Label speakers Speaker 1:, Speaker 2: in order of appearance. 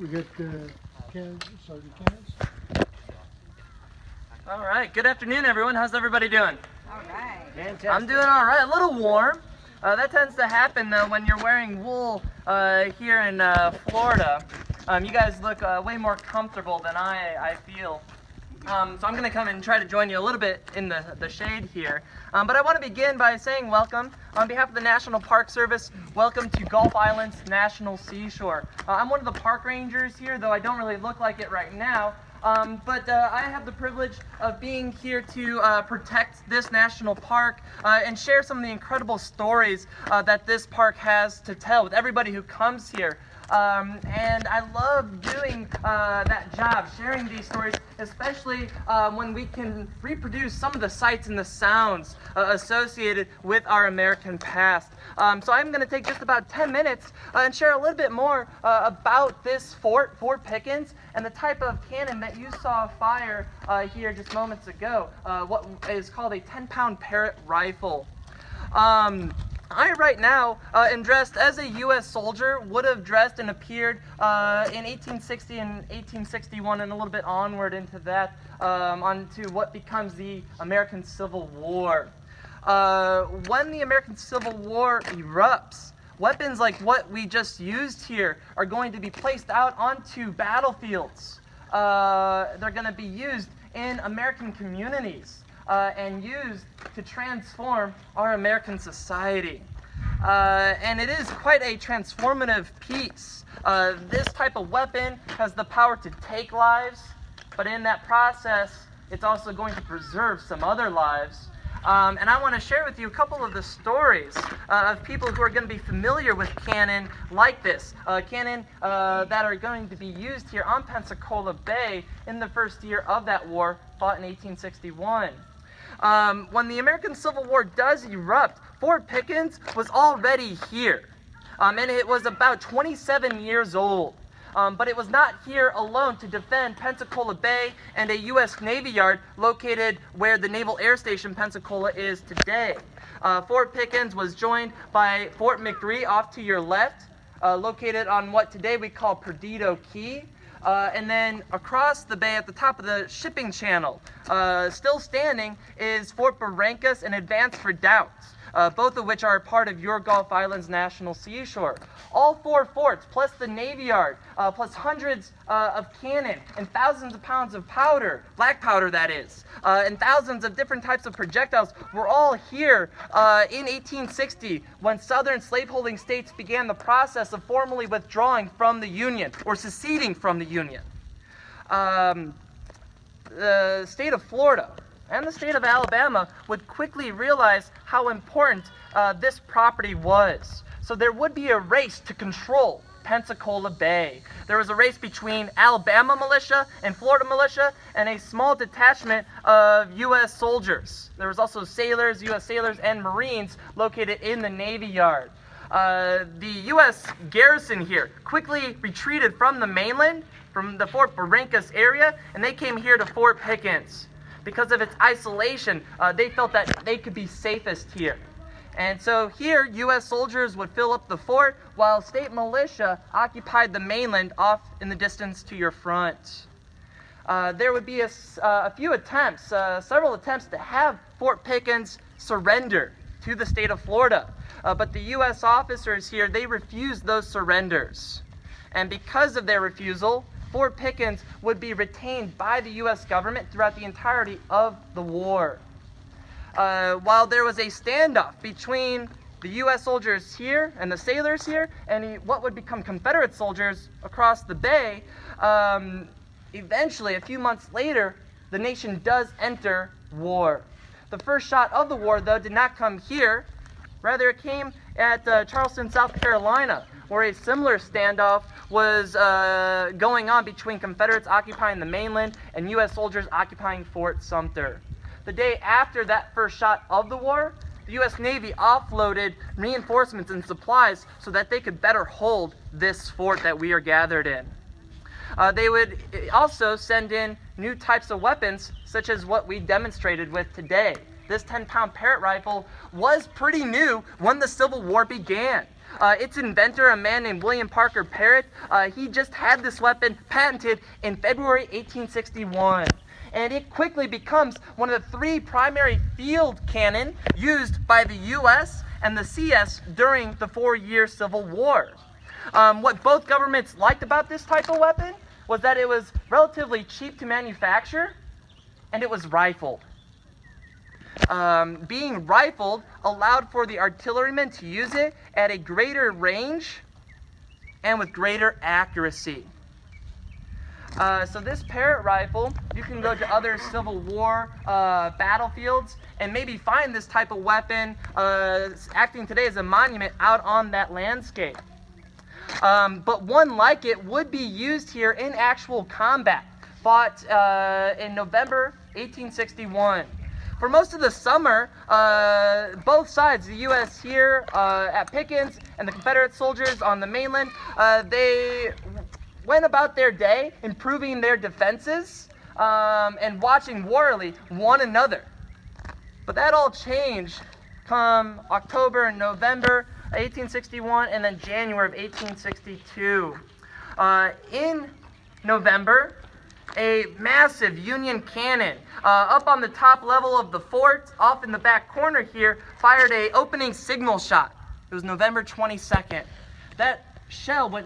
Speaker 1: We got Sergeant Cannons.
Speaker 2: All right. Good afternoon, everyone. How's everybody doing?
Speaker 3: All right.
Speaker 1: Fantastic.
Speaker 2: I'm doing all right. A little warm. That tends to happen though when you're wearing wool here in Florida. You guys look way more comfortable than I feel. So I'm going to come and try to join you a little bit in the shade here. But I want to begin by saying welcome. On behalf of the National Park Service, welcome to Gulf Islands National Seashore. I'm one of the park rangers here, though I don't really look like it right now. But I have the privilege of being here to protect this national park and share some of the incredible stories that this park has to tell with everybody who comes here. And I love doing that job, sharing these stories, especially when we can reproduce some of the sights and the sounds associated with our American past. So I'm going to take just about 10 minutes and share a little bit more about this Fort Pickens, and the type of cannon that you saw fire here just moments ago, what is called a 10-pound Parrott rifle. I right now am dressed as a U.S. soldier, would have dressed and appeared in 1860 and 1861 and a little bit onward into that, onto what becomes the American Civil War. When the American Civil War erupts, weapons like what we just used here are going to be placed out onto battlefields. They're going to be used in American communities. And used to transform our American society. And it is quite a transformative piece. This type of weapon has the power to take lives, but in that process, it's also going to preserve some other lives. And I want to share with you a couple of the stories of people who are going to be familiar with cannon like this. Cannon that are going to be used here on Pensacola Bay in the first year of that war, fought in 1861. When the American Civil War does erupt, Fort Pickens was already here. And it was about 27 years old. But it was not here alone to defend Pensacola Bay and a U.S. Navy yard located where the Naval Air Station Pensacola is today. Fort Pickens was joined by Fort McRee off to your left, located on what today we call Perdido Key. And then across the bay at the top of the shipping channel, still standing, is Fort Barrancas and Advanced Redoubts, both of which are part of your Gulf Islands National Seashore. All four forts, plus the Navy Yard, plus hundreds of cannon and thousands of pounds of powder, black powder that is, and thousands of different types of projectiles were all here in 1860 when southern slaveholding states began the process of formally withdrawing from the Union, or seceding from the Union. The state of Florida and the state of Alabama would quickly realize how important this property was. So there would be a race to control Pensacola Bay. There was a race between Alabama militia and Florida militia and a small detachment of U.S. soldiers. There was also sailors, U.S. sailors, and Marines located in the Navy Yard. The U.S. garrison here quickly retreated from the mainland, from the Fort Barrancas area, and they came here to Fort Pickens. Because of its isolation, they felt that they could be safest here. And so here, U.S. soldiers would fill up the fort, while state militia occupied the mainland off in the distance to your front. There would be a few attempts, several attempts to have Fort Pickens surrender to the state of Florida. But the U.S. officers here, they refused those surrenders. And because of their refusal, Fort Pickens would be retained by the U.S. government throughout the entirety of the war. While there was a standoff between the U.S. soldiers here and the sailors here and what would become Confederate soldiers across the bay, eventually, a few months later, the nation does enter war. The first shot of the war, though, did not come here. Rather, it came at Charleston, South Carolina, where a similar standoff was going on between Confederates occupying the mainland and U.S. soldiers occupying Fort Sumter. The day after that first shot of the war, the U.S. Navy offloaded reinforcements and supplies so that they could better hold this fort that we are gathered in. They would also send in new types of weapons, such as what we demonstrated with today. This 10-pound Parrott rifle was pretty new when the Civil War began. Its inventor, a man named William Parker Parrott, he just had this weapon patented in February 1861. And it quickly becomes one of the 3 primary field cannon used by the U.S. and the CS during the 4-year Civil War. What both governments liked about this type of weapon was that it was relatively cheap to manufacture, and it was rifled. Being rifled allowed for the artillerymen to use it at a greater range and with greater accuracy. So this Parrott rifle, you can go to other Civil War battlefields and maybe find this type of weapon acting today as a monument out on that landscape. But one like it would be used here in actual combat, fought in November 1861. For most of the summer, both sides, the U.S. here at Pickens and the Confederate soldiers on the mainland, they went about their day improving their defenses and watching warily one another. But that all changed come October and November 1861 and then January of 1862. In November, a massive Union cannon up on the top level of the fort, off in the back corner here, fired a opening signal shot. It was November 22nd. That shell went